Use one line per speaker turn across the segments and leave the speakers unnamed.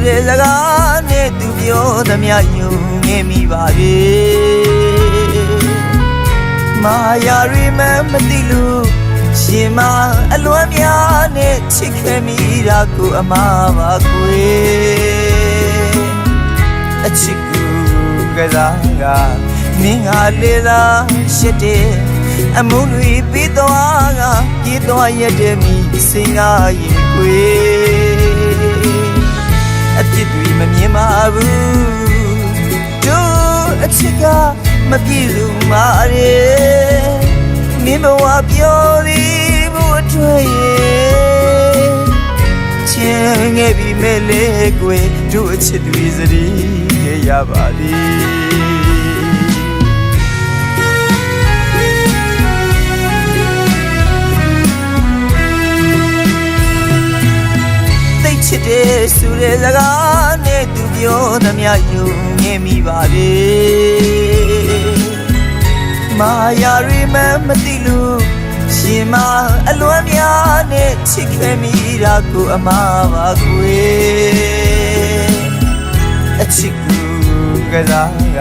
တဲ့စကားနဲ့သူပြောသမျှယုံငယ်မိပါလေမာယာရီမမသိလို့ရှင်မအလွမ်းများနဲ့ချစ်ခဲ့မိတာကိုအမှားပါကွယ်အချစ်ကူကစားကမင်းဟာလေသာရှိတဲ့အမုန်းတွေပြီးသွားကပြေးသွားရတဲ့မိစင်ကားရင်ကွယ်အပြစ်တွေမမြင်ပါဘူးတို့အချစ်ကမပြည့်စုံပါရဲ့မင်းဘဝပြောသည်ဘုအထွေရဲ့ချင်ခဲ့ပြီမဲ့လေကွယ်တို့အချစ်တွေစရီခဲ့ရပါသည်ချစ်တဲ့ဆိုတဲ့စကားနဲ့သူပြောသမျှယုံငယ်မိပါလေမာယာရီမမသိလို့ရှင်မအလွမ်းများနဲ့ချစ်ခဲ့မိတာကိုအမှားပါကွယ်အချစ်ကူကစားက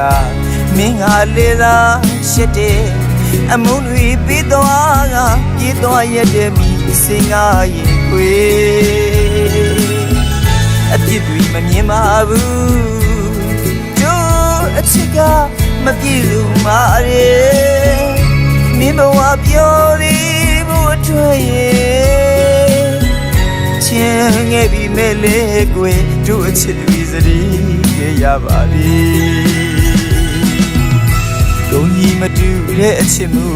မင်းဟာလေသာရှိတဲ့အမုန်းတွေပြီးသွားကပြေးသွားရတဲ့မိစင်ကားရင်ကွယ်အပြစ်တွေမမြင်ပါဘူးတို့အချစ်ကမပြည့်စုံပါရဲ့မင်းဘဝပြောသည်ဘုအထွေရဲ့ချင်ခဲ့ပြီမဲ့လေကွယ်တို့အချစ်တွေစရီခဲ့ရပါသည်ဒုံကြီးမတူတဲ့အချစ်မှု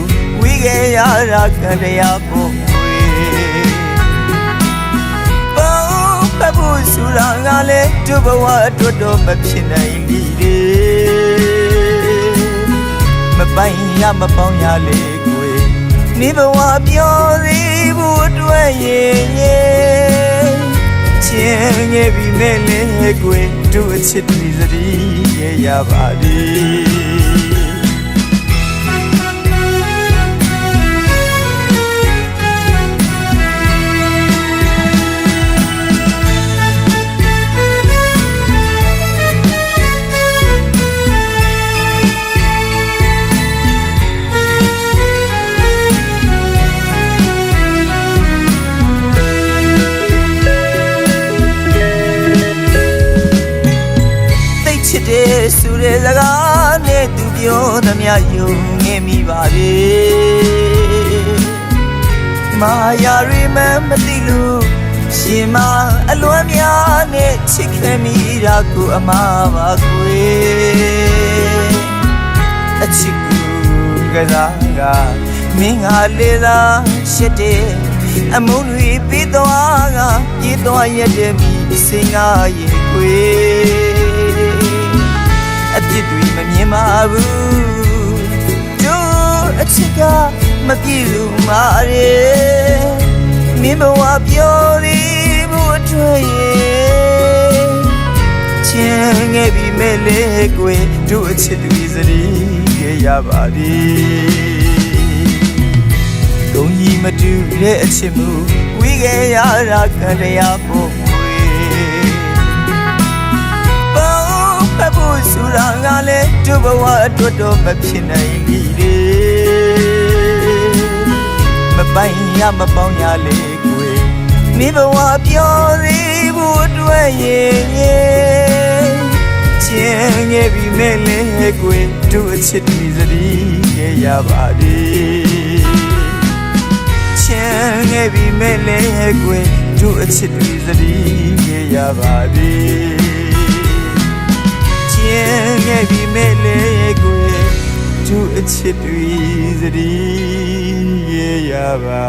ဝေးခဲ့ရတာခံတရားဖို့ဘူးစူရာငါလဲသူ့ဘဝအတွက်တော့မဖြစ်နိုင်ပြီလေမပိုင်ရမပေါင်းရလေကိုယ်နေဘဝပြောသေးဘူးအတွက်ရဲ့ချင်ခဲ့ပြီမဲ့လေကိုယ်တို့အချစ်တွေစရီခဲ့ရပါသည်ဆိုတဲ့စကားနဲ့သူပြောသမျှယုံငယ်မိပါလေမာယာရီမမသိလို့ရှင်မအလွမ်းများနဲ့ချစ်ခဲ့မိတာကိုအမှားပါကွယ်အချစ်ကူကစားကမင်းဟာလေသာရှိတဲ့အမုန်းတွေပြီးသွားကပြေးသွားရတဲ့မိစင်ကားရင်ကွယ်အပြစ်တွေမမြင်ပါဘူးတို့အချစ်ကမပြည့်စုံပါရဲ့မင်းဘဝပြောသည်ဘုအထွေရဲ့ချင်ခဲ့ပြီမဲ့လေကွယ်တို့အချစ်တွေစရီခဲ့ရပါသည်ဒုံကြီးမတူတဲ့အချစ်မှုဝေးခဲ့ရတာခံတရားဖို့ဘူးစူရာငါလဲသူ့ဘဝအတွက်တော့မဖြစ်နိုင်ပြီလေမပိုင်ရမပေါင်းရလေကိုယ်မိဘဝပြောသေးဘူးအတွက်ရဲ့ချင်ခဲ့ပြီမဲ့လေကိုယ်တို့အချစ်တွေစရီခဲ့ရပါသည်ချင်ခဲ့ပြီမဲ့လေကိုယ်တို့အချစ်တွေစရီခဲ့ရပါသည်ရင်ခဲ့ပြီမဲ့လေကိုယ်သူအချစ်တွေစရီရပါ